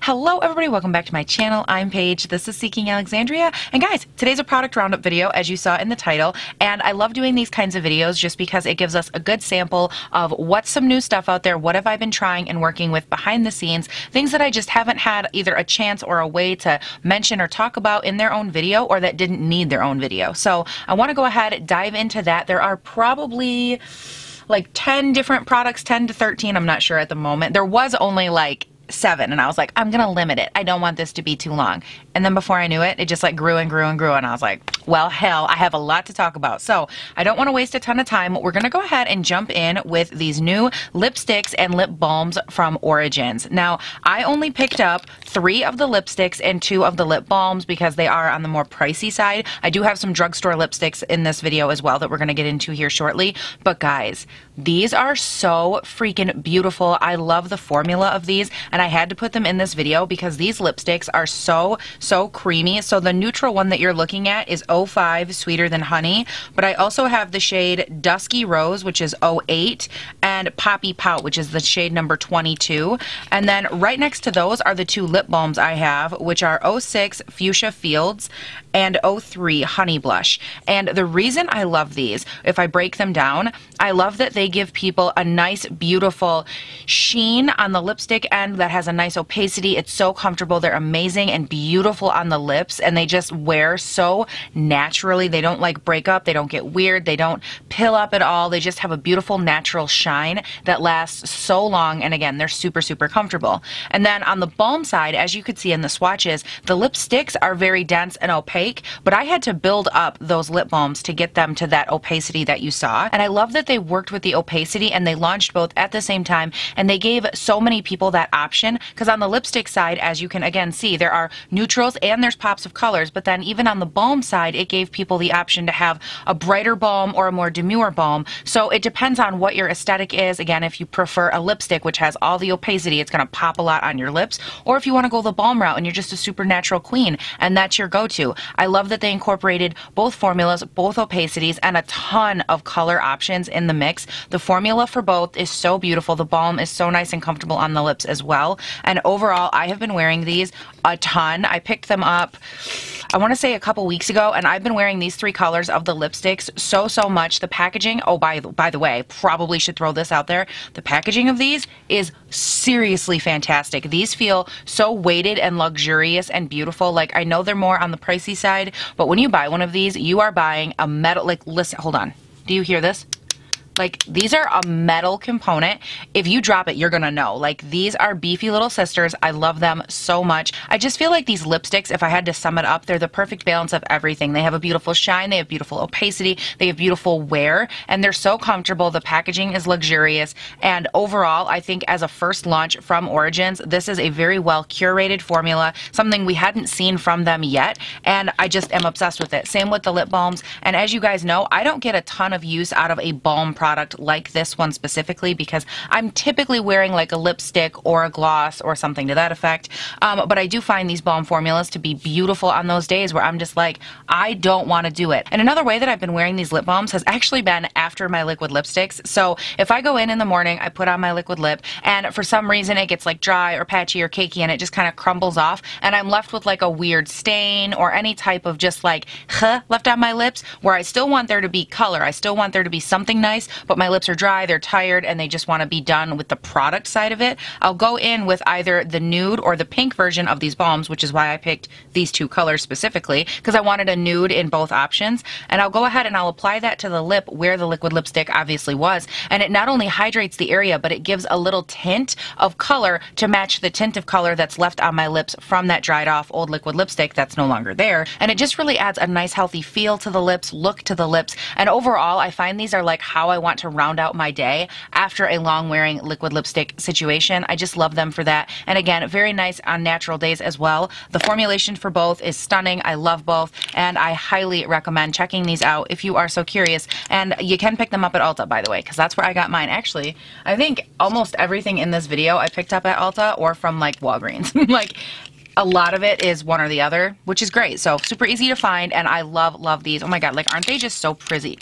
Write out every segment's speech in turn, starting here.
Hello everybody, welcome back to my channel. I'm Paige, this is Seeking Alexandria, and guys, today's a product roundup video as you saw in the title, and I love doing these kinds of videos just because it gives us a good sample of what's some new stuff out there, what have I been trying and working with behind the scenes, things that I just haven't had either a chance or a way to mention or talk about in their own video or that didn't need their own video. So I want to go ahead and dive into that. There are probably like 10 different products, 10 to 13, I'm not sure at the moment. There was only like 7 and I was like, I'm gonna limit it. I don't want this to be too long. And then before I knew it, it just like grew and grew and grew, and I was like, well, hell, I have a lot to talk about. So I don't want to waste a ton of time. We're gonna go ahead and jump in with these new lipsticks and lip balms from Origins. Now, I only picked up 3 of the lipsticks and 2 of the lip balms because they are on the more pricey side. I do have some drugstore lipsticks in this video as well that we're gonna get into here shortly. But guys, these are so freaking beautiful. I love the formula of these, and I had to put them in this video because these lipsticks are so creamy. So the neutral one that you're looking at is 05, Sweeter Than Honey, but I also have the shade Dusky Rose, which is 08, and Poppy Pout, which is the shade number 22. And then right next to those are the 2 lip balms I have, which are 06, Fuchsia Fields, and 03, Honey Blush. And the reason I love these, if I break them down, I love that they give people a nice, beautiful sheen on the lipstick end that has a nice opacity. It's so comfortable. They're amazing and beautiful on the lips, and they just wear so naturally. They don't like break up. They don't get weird. They don't pill up at all. They just have a beautiful natural shine that lasts so long. And again, they're super comfortable. And then on the balm side, as you could see in the swatches, the lipsticks are very dense and opaque, but I had to build up those lip balms to get them to that opacity that you saw. And I love that they worked with the opacity and they launched both at the same time, and they gave so many people that option, because on the lipstick side, as you can again see, there are neutrals and there's pops of colors, but then even on the balm side, it gave people the option to have a brighter balm or a more demure balm. So it depends on what your aesthetic is. Again, if you prefer a lipstick which has all the opacity, it's going to pop a lot on your lips, or if you want to go the balm route and you're just a super natural queen and that's your go-to. I love that they incorporated both formulas, both opacities, and a ton of color options in the mix. The formula for both is so beautiful. The balm is so nice and comfortable on the lips as well. And overall, I have been wearing these a ton. I picked them up, I want to say a couple weeks ago, and I've been wearing these 3 colors of the lipsticks so much. The packaging, oh, by the way, probably should throw this out there. The packaging of these is seriously fantastic. These feel so weighted and luxurious and beautiful. Like, I know they're more on the pricey side, but when you buy one of these, you are buying a metal, like, listen, hold on. Do you hear this? Like, these are a metal component. If you drop it, you're gonna know. Like, these are beefy little sisters. I love them so much. I just feel like these lipsticks, if I had to sum it up, they're the perfect balance of everything. They have a beautiful shine, they have beautiful opacity, they have beautiful wear, and they're so comfortable. The packaging is luxurious, and overall, I think as a first launch from Origins, this is a very well curated formula, something we hadn't seen from them yet, and I just am obsessed with it. Same with the lip balms, and as you guys know, I don't get a ton of use out of a balm product like this one specifically because I'm typically wearing like a lipstick or a gloss or something to that effect, but I do find these balm formulas to be beautiful on those days where I'm just like, I don't want to do it. And another way that I've been wearing these lip balms has actually been after my liquid lipsticks. So if I go in the morning, I put on my liquid lip, and for some reason it gets like dry or patchy or cakey and it just kind of crumbles off, and I'm left with like a weird stain or any type of just like left on my lips, where I still want there to be color, I still want there to be something nice, but my lips are dry, they're tired, and they just want to be done with the product side of it. I'll go in with either the nude or the pink version of these balms, which is why I picked these 2 colors specifically, because I wanted a nude in both options. And I'll go ahead and I'll apply that to the lip where the liquid lipstick obviously was, and it not only hydrates the area, but it gives a little tint of color to match the tint of color that's left on my lips from that dried off old liquid lipstick that's no longer there. And it just really adds a nice healthy feel to the lips, look to the lips, and overall I find these are like how I want to round out my day after a long wearing liquid lipstick situation. I just love them for that. And again, very nice on natural days as well. The formulation for both is stunning. I love both, and I highly recommend checking these out if you are so curious. And you can pick them up at Ulta, by the way, because that's where I got mine. Actually, I think almost everything in this video I picked up at Ulta or from like Walgreens. Like, a lot of it is one or the other, which is great. So super easy to find, and I love these. Oh my god, like, aren't they just so pretty?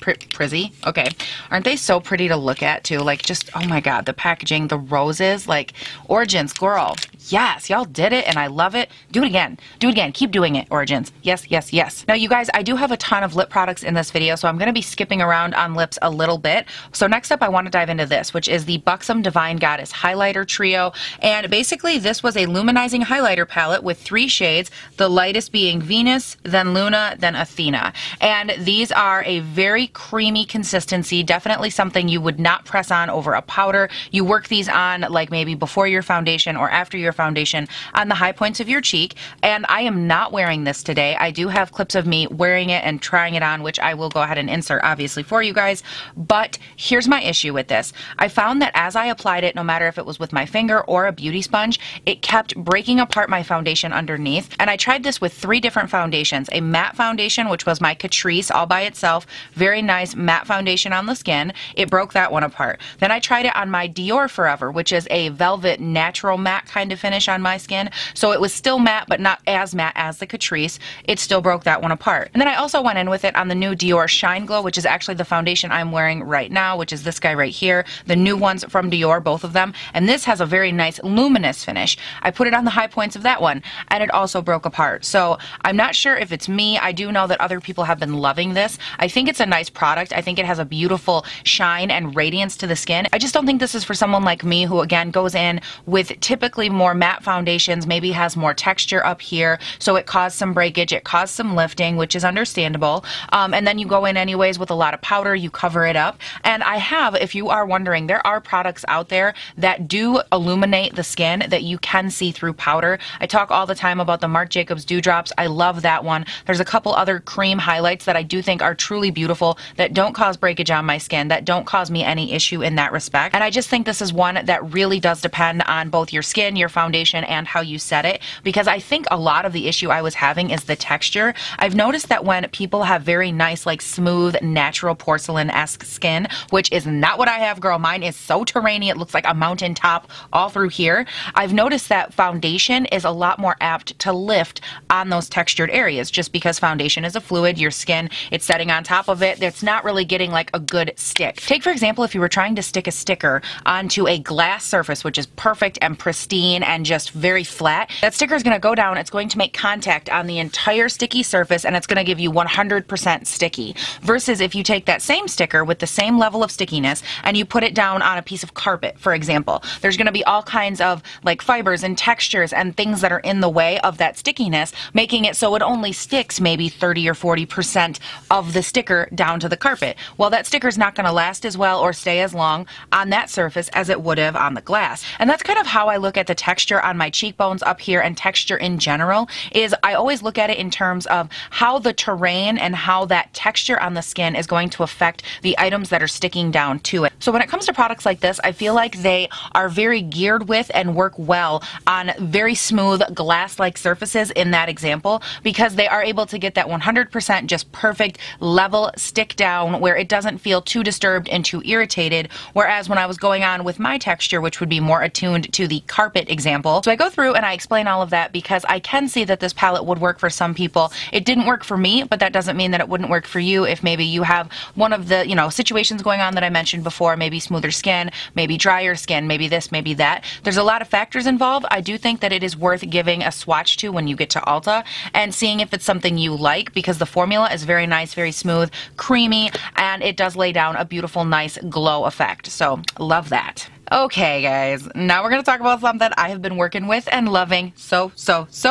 Okay, aren't they so pretty to look at too? Like, just, oh my god, the packaging, the roses, like, Origins, girl, Yes, y'all did it and I love it. Do it again. Do it again. Keep doing it, Origins. Yes, yes, yes. Now, you guys, I do have a ton of lip products in this video, so I'm going to be skipping around on lips a little bit. So next up, I want to dive into this, which is the Buxom Divine Goddess Highlighter Trio. And basically, this was a luminizing highlighter palette with 3 shades, the lightest being Venus, then Luna, then Athena. And these are a very creamy consistency, definitely something you would not press on over a powder. You work these on like maybe before your foundation or after your foundation on the high points of your cheek. And I am not wearing this today. I do have clips of me wearing it and trying it on, which I will go ahead and insert obviously for you guys. But here's my issue with this. I found that as I applied it, no matter if it was with my finger or a beauty sponge, it kept breaking apart my foundation underneath. And I tried this with 3 different foundations. A matte foundation, which was my Catrice all by itself. Very nice matte foundation on the skin. It broke that one apart. Then I tried it on my Dior Forever, which is a velvet natural matte kind of finish on my skin. So it was still matte, but not as matte as the Catrice. It still broke that one apart. And then I also went in with it on the new Dior Shine Glow, which is actually the foundation I'm wearing right now, which is this guy right here. The new ones from Dior, both of them. And this has a very nice luminous finish. I put it on the high points of that one, and it also broke apart. So I'm not sure if it's me. I do know that other people have been loving this. I think it's a nice product. I think it has a beautiful shine and radiance to the skin. I just don't think this is for someone like me who, again, goes in with typically more matte foundations, maybe has more texture up here, so it caused some breakage, it caused some lifting, which is understandable. And then you go in anyways with a lot of powder, you cover it up. And I have, if you are wondering, there are products out there that do illuminate the skin that you can see through powder. I talk all the time about the Marc Jacobs Dewdrops. I love that one. There's a couple other cream highlights that I do think are truly beautiful, that don't cause breakage on my skin, that don't cause me any issue in that respect. And I just think this is one that really does depend on both your skin, your foundation, and how you set it, because I think a lot of the issue I was having is the texture. I've noticed that when people have very nice, like smooth, natural porcelain-esque skin, which is not what I have, girl. Mine is so terrainy, it looks like a mountain top all through here. I've noticed that foundation is a lot more apt to lift on those textured areas, just because foundation is a fluid, your skin, it's setting on top of it. It's not really getting like a good stick. Take, for example, if you were trying to stick a sticker onto a glass surface, which is perfect and pristine and just very flat, that sticker is going to go down, it's going to make contact on the entire sticky surface, and it's going to give you 100% sticky. Versus if you take that same sticker with the same level of stickiness and you put it down on a piece of carpet, for example, there's going to be all kinds of like fibers and textures and things that are in the way of that stickiness, making it so it only sticks maybe 30 or 40% of the sticker down to the carpet. Well, that sticker is not going to last as well or stay as long on that surface as it would have on the glass. And that's kind of how I look at the texture on my cheekbones up here, and texture in general, is I always look at it in terms of how the terrain and how that texture on the skin is going to affect the items that are sticking down to it. So when it comes to products like this, I feel like they are very geared with and work well on very smooth glass-like surfaces in that example, because they are able to get that 100% just perfect level stick down where it doesn't feel too disturbed and too irritated. Whereas when I was going on with my texture, which would be more attuned to the carpet example. So I go through and I explain all of that because I can see that this palette would work for some people. It didn't work for me, but that doesn't mean that it wouldn't work for you if maybe you have one of the, situations going on that I mentioned before, maybe smoother skin, maybe drier skin, maybe this, maybe that. There's a lot of factors involved. I do think that it is worth giving a swatch to when you get to Ulta and seeing if it's something you like, because the formula is very nice, very smooth, creamy, and it does lay down a beautiful, nice glow effect. So love that. Okay, guys, now we're going to talk about something I have been working with and loving so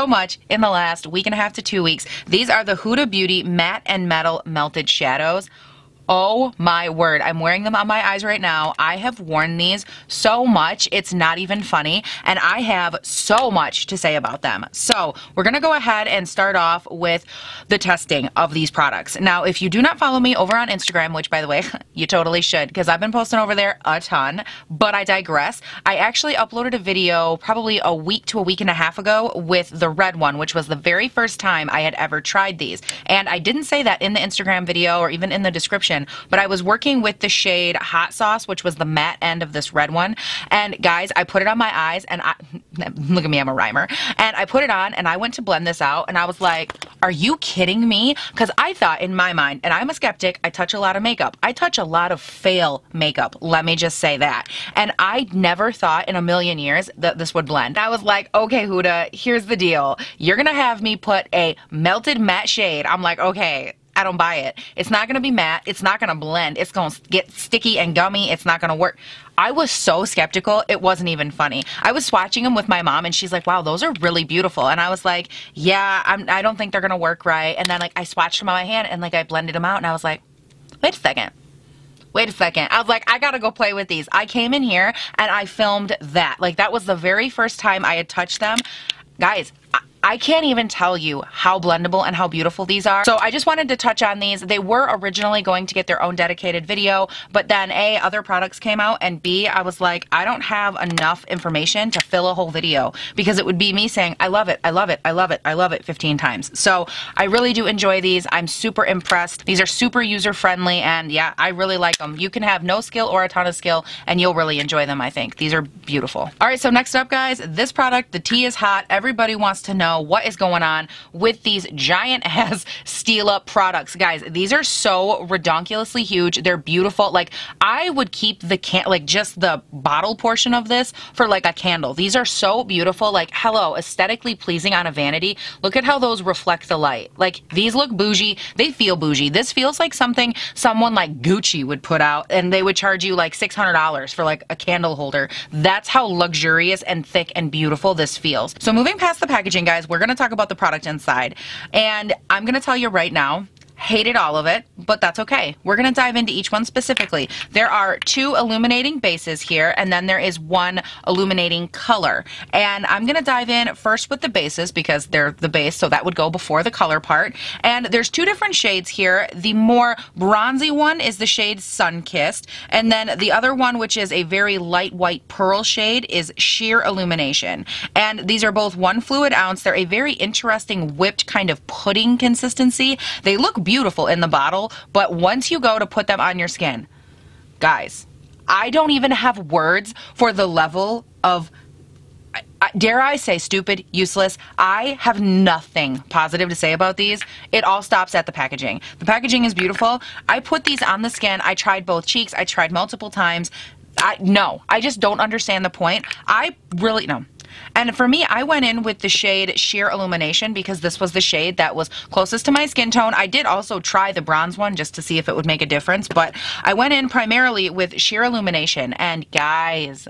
much in the last week and a half to 2 weeks. These are the Huda Beauty Matte and Metal Melted Shadows. Oh my word, I'm wearing them on my eyes right now. I have worn these so much, it's not even funny, and I have so much to say about them. So we're gonna go ahead and start off with the testing of these products. Now, if you do not follow me over on Instagram, which by the way, you totally should, because I've been posting over there a ton, but I digress. I actually uploaded a video probably a week to a week and a half ago with the red one, which was the very first time I had ever tried these. And I didn't say that in the Instagram video or even in the description, skin. But I was working with the shade Hot Sauce, which was the matte end of this red one. And guys, I put it on my eyes and look at me, I'm a rhymer. And I put it on and I went to blend this out and I was like, are you kidding me? Because I thought in my mind, and I'm a skeptic, I touch a lot of makeup. I touch a lot of fail makeup. Let me just say that. And I never thought in a million years that this would blend. I was like, okay, Huda, here's the deal. You're gonna have me put a melted matte shade. I'm like, okay, I don't buy it. It's not gonna be matte. It's not gonna blend. It's gonna get sticky and gummy. It's not gonna work. I was so skeptical, it wasn't even funny. I was swatching them with my mom and she's like, wow, those are really beautiful. And I was like, yeah, I don't think they're gonna work right. And then like I swatched them on my hand and like I blended them out and I was like, wait a second. Wait a second. I was like, I gotta go play with these. I came in here and I filmed that. Like that was the very first time I had touched them. Guys, I can't even tell you how blendable and how beautiful these are. So I just wanted to touch on these. They were originally going to get their own dedicated video, but then A, other products came out, and B, I was like, I don't have enough information to fill a whole video because it would be me saying, I love it, I love it, I love it, I love it 15 times. So I really do enjoy these. I'm super impressed. These are super user-friendly, and yeah, I really like them. You can have no skill or a ton of skill, and you'll really enjoy them, I think. These are beautiful. All right, so next up, guys, this product, the tea is hot. Everybody wants to know what is going on with these giant ass Stila products. Guys, these are so redonkulously huge. They're beautiful. Like I would keep the like just the bottle portion of this for like a candle. These are so beautiful. Like hello, aesthetically pleasing on a vanity. Look at how those reflect the light. Like these look bougie. They feel bougie. This feels like something someone like Gucci would put out and they would charge you like $600 for like a candle holder. That's how luxurious and thick and beautiful this feels. So moving past the packaging, guys, we're going to talk about the product inside. And I'm going to tell you right now, hated all of it, but that's okay. We're going to dive into each one specifically. There are 2 illuminating bases here, and then there is 1 illuminating color. And I'm going to dive in first with the bases because they're the base, so that would go before the color part. And there's 2 different shades here. The more bronzy one is the shade Sun-Kissed, and then the other one, which is a very light white pearl shade, is Sheer Illumination. And these are both 1 fluid ounce. They're a very interesting whipped kind of pudding consistency. They look beautiful in the bottle, but once you go to put them on your skin, guys, I don't even have words for the level of, dare I say, stupid, useless. I have nothing positive to say about these. It all stops at the packaging. The packaging is beautiful. I put these on the skin. I tried both cheeks. I tried multiple times. No, I just don't understand the point. I really, no. And for me, I went in with the shade Sheer Illumination because this was the shade that was closest to my skin tone. I did also try the bronze one just to see if it would make a difference, but I went in primarily with Sheer Illumination. And guys,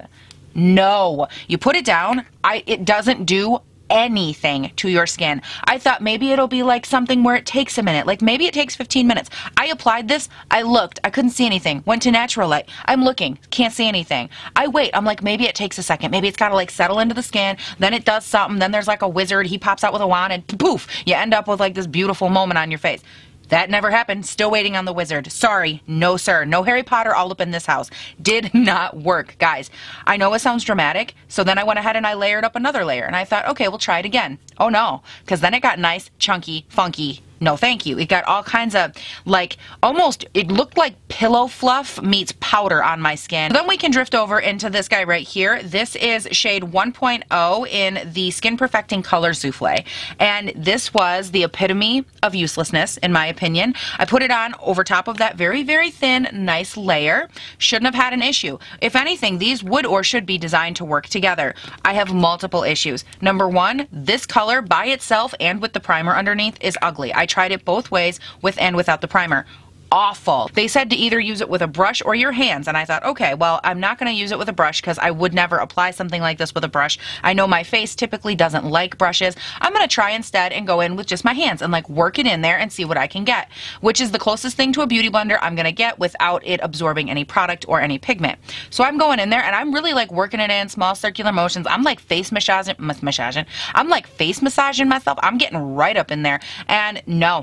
no, you put it down, it doesn't do anything to your skin. I thought maybe it'll be like something where it takes a minute, like maybe it takes 15 minutes. I applied this, I looked, I couldn't see anything, went to natural light, I'm looking, can't see anything. I wait, I'm like maybe it takes a second, maybe it's gotta like settle into the skin, then it does something, then there's like a wizard, he pops out with a wand and poof, you end up with like this beautiful moment on your face. That never happened. Still waiting on the wizard. Sorry. No, sir. No Harry Potter all up in this house. Did not work. Guys, I know it sounds dramatic, so then I went ahead and I layered up another layer, and I thought, okay, we'll try it again. Oh no, because then it got nice, chunky, funky. No, thank you. It got all kinds of, like, almost, it looked like pillow fluff meets powder on my skin. Then we can drift over into this guy right here. This is shade 1.0 in the Skin Perfecting Color Soufflé. And this was the epitome of uselessness, in my opinion. I put it on over top of that very, very thin, nice layer. Shouldn't have had an issue. If anything, these would or should be designed to work together. I have multiple issues. Number one, this color by itself and with the primer underneath is ugly. I tried it both ways, with and without the primer. Awful. They said to either use it with a brush or your hands, and I thought, okay, well, I'm not going to use it with a brush because I would never apply something like this with a brush. I know my face typically doesn't like brushes. I'm going to try instead and go in with just my hands and like work it in there and see what I can get, which is the closest thing to a beauty blender I'm going to get without it absorbing any product or any pigment. So I'm going in there and I'm really like working it in small circular motions. I'm like face massaging. I'm like face massaging myself. I'm getting right up in there, and no.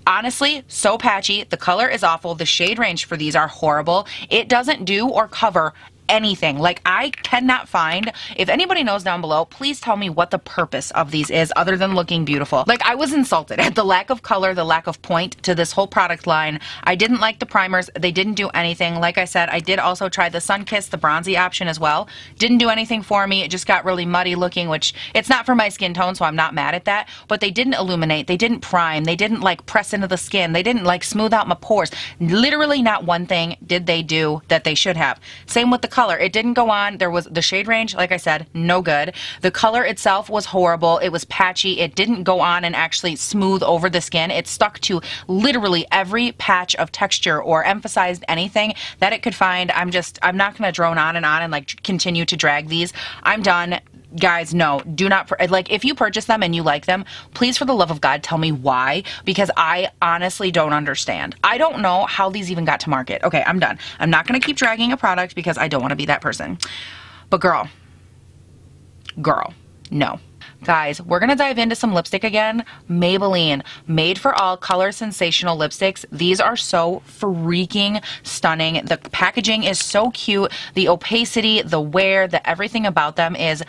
Honestly, so patchy. The color is awful. The shade range for these are horrible. It doesn't do or cover anything. Like, I cannot find, if anybody knows down below, please tell me what the purpose of these is other than looking beautiful. Like, I was insulted at the lack of color, the lack of point to this whole product line. I didn't like the primers. They didn't do anything. Like I said, I did also try the Sun Kiss, the bronzy option as well. Didn't do anything for me. It just got really muddy looking, which it's not for my skin tone, so I'm not mad at that. But they didn't illuminate. They didn't prime. They didn't like press into the skin. They didn't like smooth out my pores. Literally not one thing did they do that they should have. Same with the color. It didn't go on. There was the shade range, like I said, no good. The color itself was horrible. It was patchy. It didn't go on and actually smooth over the skin. It stuck to literally every patch of texture or emphasized anything that it could find. I'm not going to drone on and like continue to drag these. I'm done. Guys, no, do not, like, if you purchase them and you like them, please, for the love of God, tell me why, because I honestly don't understand. I don't know how these even got to market. Okay, I'm done. I'm not going to keep dragging a product because I don't want to be that person. But girl, no. Guys, we're going to dive into some lipstick again. Maybelline, made for all color sensational lipsticks. These are so freaking stunning. The packaging is so cute. The opacity, the wear, the everything about them is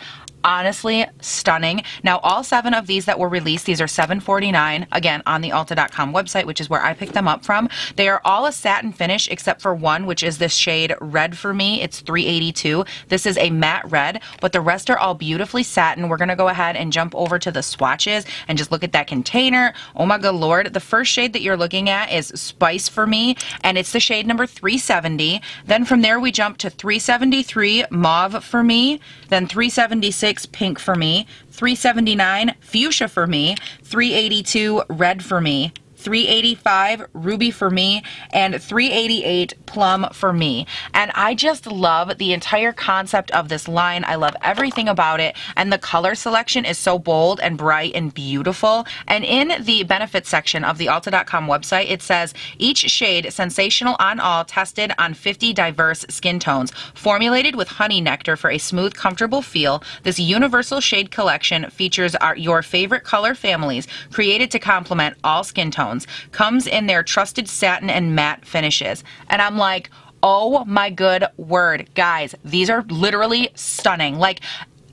honestly stunning. Now, all 7 of these that were released, these are $7.49, again, on the Ulta.com website, which is where I picked them up from. They are all a satin finish except for one, which is this shade Red for me. It's $3.82. This is a matte red, but the rest are all beautifully satin. We're going to go ahead and jump over to the swatches and just look at that container. Oh my good Lord. The first shade that you're looking at is Spice for me, and it's the shade number 370. Then from there, we jump to 373 Mauve for me, then 376 Pink for me, 379 Fuchsia for me, 382 Red for me, 385 Ruby for me, and 388 Plum for me. And I just love the entire concept of this line. I love everything about it, and the color selection is so bold and bright and beautiful. And in the benefits section of the Ulta.com website, it says each shade sensational on all, tested on 50 diverse skin tones, formulated with honey nectar for a smooth, comfortable feel. This universal shade collection features your favorite color families, created to complement all skin tones. Comes in their trusted satin and matte finishes. And I'm like, oh my good word, guys, these are literally stunning. Like,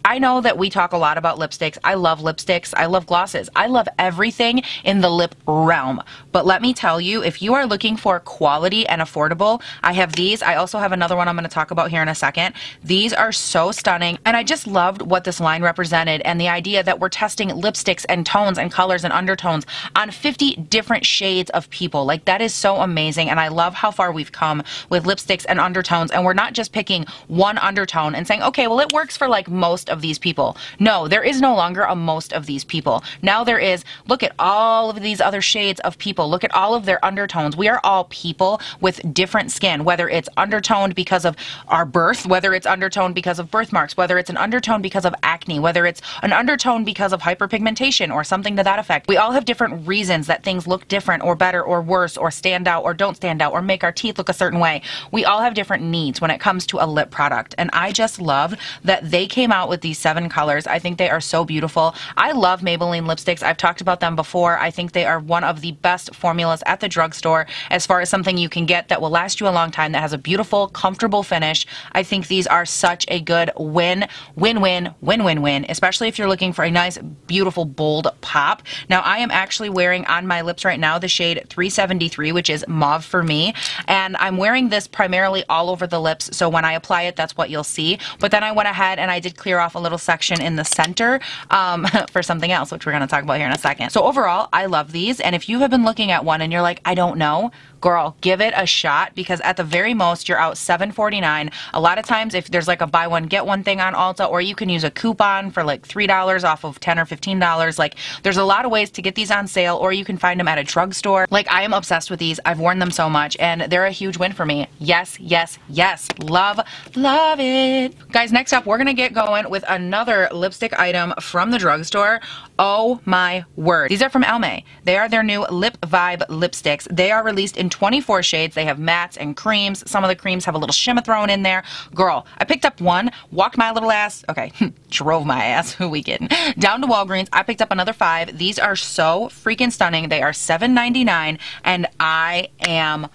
I know that we talk a lot about lipsticks. I love lipsticks. I love glosses. I love everything in the lip realm. But let me tell you, if you are looking for quality and affordable, I have these. I also have another one I'm going to talk about here in a second. These are so stunning. And I just loved what this line represented, and the idea that we're testing lipsticks and tones and colors and undertones on 50 different shades of people. Like, that is so amazing. And I love how far we've come with lipsticks and undertones. And we're not just picking one undertone and saying, okay, well, it works for like most of these people. No, there is no longer a most of these people. Now there is, look at all of these other shades of people. Look at all of their undertones. We are all people with different skin, whether it's undertoned because of our birth, whether it's undertoned because of birthmarks, whether it's an undertone because of acne, whether it's an undertone because of hyperpigmentation or something to that effect. We all have different reasons that things look different or better or worse or stand out or don't stand out or make our teeth look a certain way. We all have different needs when it comes to a lip product. And I just love that they came out with these 7 colors. I think they are so beautiful. I love Maybelline lipsticks. I've talked about them before. I think they are one of the best formulas at the drugstore as far as something you can get that will last you a long time, that has a beautiful, comfortable finish. I think these are such a good win, especially if you're looking for a nice, beautiful, bold pop. Now, I am actually wearing on my lips right now the shade 373, which is Mauve for me, and I'm wearing this primarily all over the lips, so when I apply it, that's what you'll see. But then I went ahead and I did clear off a little section in the center for something else, which we're going to talk about here in a second. So overall, I love these, and if you have been looking at one and you're like, I don't know, girl, give it a shot, because at the very most, you're out $7.49. A lot of times, if there's like a buy one, get one thing on Ulta, or you can use a coupon for like $3 off of $10 or $15. Like, there's a lot of ways to get these on sale, or you can find them at a drugstore. Like, I am obsessed with these. I've worn them so much, and they're a huge win for me. Yes, yes, yes. Love, love it. Guys, next up, we're going to get going with another lipstick item from the drugstore. Oh my word. These are from Almay. They are their new Lip Vibe lipsticks. They are released in 24 shades. They have mattes and creams. Some of the creams have a little shimmer thrown in there. Girl, I picked up one, walked my little ass, okay, drove my ass, who we kidding, down to Walgreens. I picked up another 5. These are so freaking stunning. They are $7.99, and I am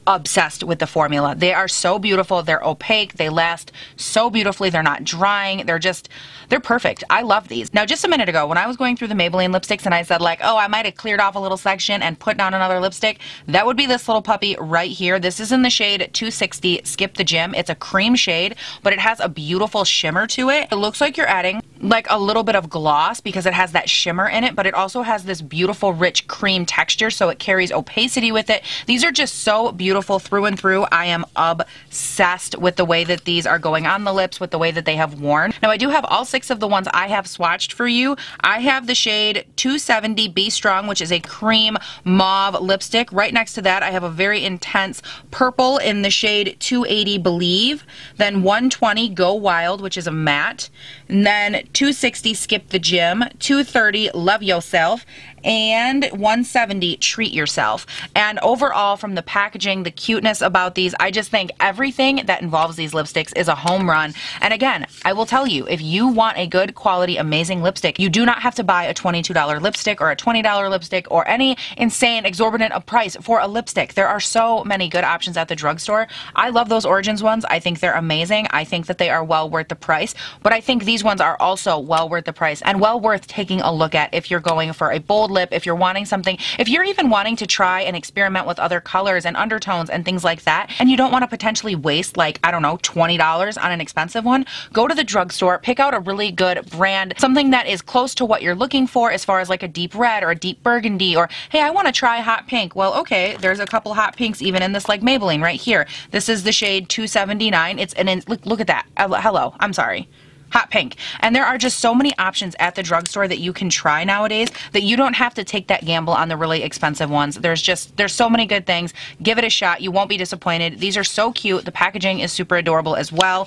obsessed with the formula. They are so beautiful. They're opaque. They last so beautifully. They're not drying. They're perfect. I love these. Now, just a minute ago, when I was going through the Maybelline lipsticks and I said like, oh, I might have cleared off a little section and put down another lipstick, that would be this little puppy right here. This is in the shade 260 Skip the Gym. It's a cream shade, but it has a beautiful shimmer to it. It looks like you're adding like a little bit of gloss because it has that shimmer in it, but it also has this beautiful rich cream texture, so it carries opacity with it. These are just so beautiful through and through. I am obsessed with the way that these are going on the lips, with the way that they have worn. Now, I do have all 6 of the ones I have swatched for you. I have the shade 270 Be Strong, which is a cream mauve lipstick. Right next to that, I have a very intense purple in the shade 280 Believe. Then 120 Go Wild, which is a matte. And then 260 Skip the Gym. 230 Love Yourself. And 170 Treat Yourself. And overall, from the packaging, the cuteness about these, I just think everything that involves these lipsticks is a home run. And again, I will tell you, if you want a good quality, amazing lipstick, you do not have to buy a $22 lipstick or a $20 lipstick or any insane exorbitant of price for a lipstick. There are so many good options at the drugstore. I love those Origins ones. I think they're amazing. I think that they are well worth the price, but I think these ones are also well worth the price and well worth taking a look at if you're going for a bold lip, if you're wanting something, if you're even wanting to try and experiment with other colors and undertones and things like that, and you don't want to potentially waste like, I don't know, $20 on an expensive one, go to the drugstore, pick out a really good brand, something that is close to what you're looking for as far as like a deep red or a deep burgundy, or hey, I want to try hot pink. Well, okay, there's a couple hot pinks even in this like Maybelline right here. This is the shade 279. It's an, look at that. Hello, I'm sorry. Hot pink. And there are just so many options at the drugstore that you can try nowadays that you don't have to take that gamble on the really expensive ones. There's so many good things. Give it a shot. You won't be disappointed. These are so cute. The packaging is super adorable as well.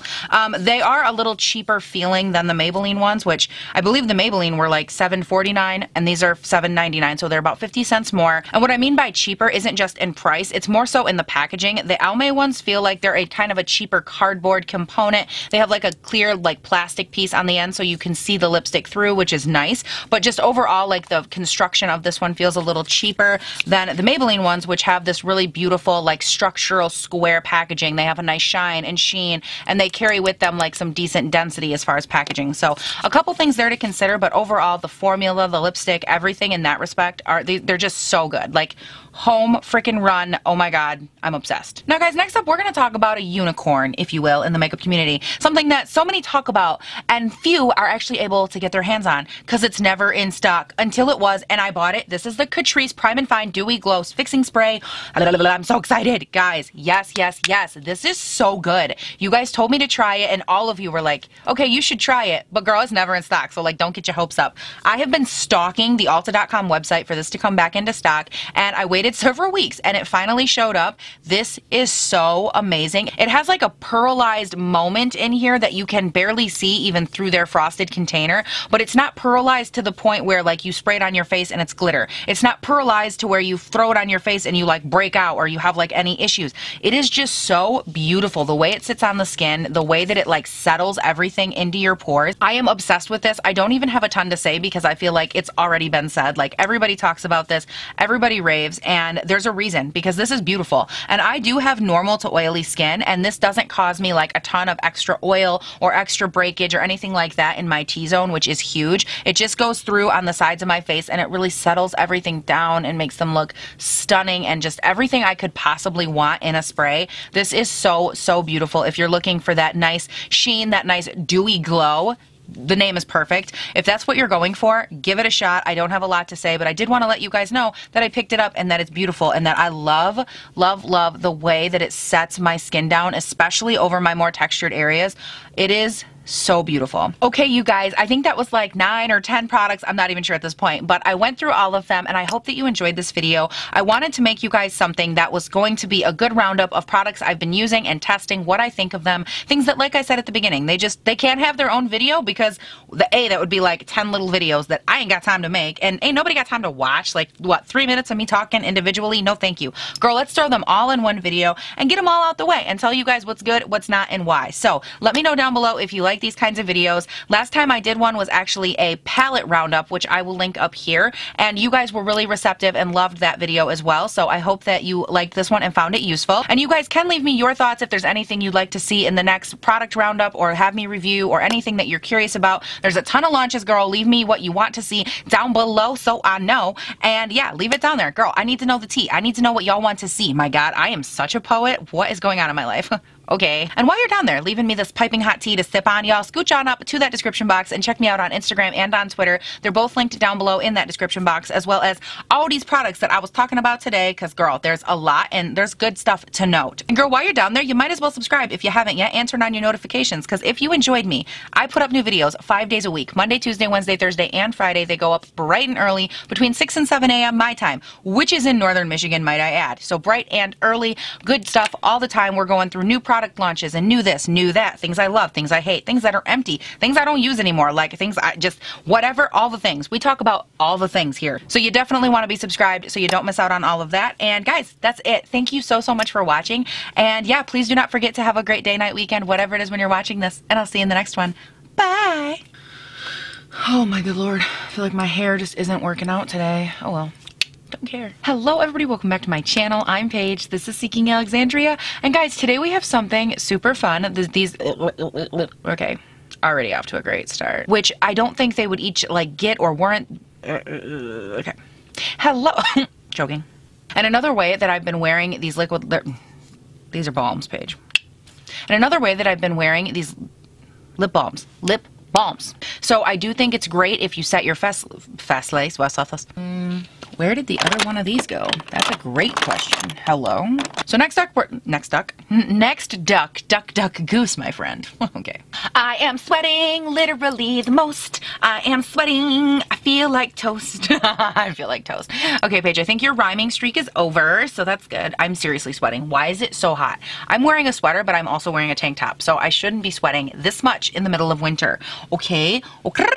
They are a little cheaper feeling than the Maybelline ones, which I believe the Maybelline were like $7.49 and these are $7.99, so they're about 50 cents more. And what I mean by cheaper isn't just in price, it's more so in the packaging. The Almay ones feel like they're a kind of a cheaper cardboard component. They have like a clear like plastic piece on the end so you can see the lipstick through, which is nice, but just overall like the construction of this one feels a little cheaper than the Maybelline ones, which have this really beautiful like structural square packaging. They have a nice shine and sheen, and they carry with them like some decent density as far as packaging. So a couple things there to consider, but overall the formula, the lipstick, everything in that respect they're just so good. Like home freaking run. Oh my god, I'm obsessed. Now guys, next up we're going to talk about a unicorn, if you will, in the makeup community. Something that so many talk about and few are actually able to get their hands on because it's never in stock until it was, and I bought it. This is the Catrice Prime and Fine Dewy Glow Fixing Spray. I'm so excited. Guys, yes, yes, yes. This is so good. You guys told me to try it and all of you were like, okay, you should try it, but girl, it's never in stock, so like don't get your hopes up. I have been stalking the Ulta.com website for this to come back into stock, and I waited several weeks and it finally showed up. This is so amazing. It has like a pearlized moment in here that you can barely see even through their frosted container, but it's not pearlized to the point where like you spray it on your face and it's glitter. It's not pearlized to where you throw it on your face and you like break out or you have like any issues. It is just so beautiful. The way it sits on the skin, the way that it like settles everything into your pores. I am obsessed with this. I don't even have a ton to say because I feel like it's already been said. Like everybody talks about this, everybody raves, and there's a reason because this is beautiful. And I do have normal to oily skin, and this doesn't cause me like a ton of extra oil or extra breakage or anything like that in my T-zone, which is huge. It just goes through on the sides of my face and it really settles everything down and makes them look stunning and just everything I could possibly want in a spray. This is so, so beautiful. If you're looking for that nice sheen, that nice dewy glow, the name is perfect. If that's what you're going for, give it a shot. I don't have a lot to say, but I did want to let you guys know that I picked it up and that it's beautiful and that I love, love, love the way that it sets my skin down, especially over my more textured areas. It is so beautiful. Okay, you guys, I think that was like 9 or 10 products. I'm not even sure at this point, but I went through all of them and I hope that you enjoyed this video. I wanted to make you guys something that was going to be a good roundup of products I've been using and testing, what I think of them, things that, like I said at the beginning, they can't have their own video because that would be like 10 little videos that I ain't got time to make, and ain't nobody got time to watch. Like what, 3 minutes of me talking individually? No thank you. Girl, let's throw them all in one video and get them all out the way and tell you guys what's good, what's not, and why. So let me know down below if you like like these kinds of videos. Last time I did one was actually a palette roundup, which I will link up here, and you guys were really receptive and loved that video as well, so I hope that you liked this one and found it useful. And you guys can leave me your thoughts if there's anything you'd like to see in the next product roundup or have me review or anything that you're curious about. There's a ton of launches, girl. Leave me what you want to see down below so I know. And yeah, leave it down there. Girl, I need to know the tea. I need to know what y'all want to see. My God, I am such a poet. What is going on in my life? Okay. And while you're down there leaving me this piping hot tea to sip on, y'all scooch on up to that description box and check me out on Instagram and on Twitter. They're both linked down below in that description box, as well as all these products that I was talking about today, because girl, there's a lot and there's good stuff to note. And girl, while you're down there, you might as well subscribe if you haven't yet and turn on your notifications, because if you enjoyed me, I put up new videos 5 days a week, Monday, Tuesday, Wednesday, Thursday, and Friday. They go up bright and early between 6 and 7 a.m. my time, which is in northern Michigan, might I add. So bright and early, good stuff all the time. We're going through new product launches and new this, new that, things I love, things I hate, things that are empty, things I don't use anymore, like things I just, whatever, all the things. We talk about all the things here. So you definitely want to be subscribed so you don't miss out on all of that. And guys, that's it. Thank you so much for watching. And yeah, please do not forget to have a great day, night, weekend, whatever it is when you're watching this. And I'll see you in the next one. Bye. Oh my good Lord. I feel like my hair just isn't working out today. Oh well. Don't care. Hello everybody, welcome back to my channel. I'm Paige, this is Seeking Alexandria, and guys, today we have something super fun. These okay, already off to a great start, which I don't think they would each like get or warrant. Okay, hello. Joking. And another way that I've been wearing these these are balms, Paige. And another way that I've been wearing these lip balms. So I do think it's great if you set your where did the other one of these go? That's a great question. Hello. So next duck, duck, goose, my friend. Okay. I am sweating literally the most. I am sweating. I feel like toast. I feel like toast. Okay, Paige, I think your rhyming streak is over, so that's good. I'm seriously sweating. Why is it so hot? I'm wearing a sweater, but I'm also wearing a tank top, so I shouldn't be sweating this much in the middle of winter. Okay. Okay.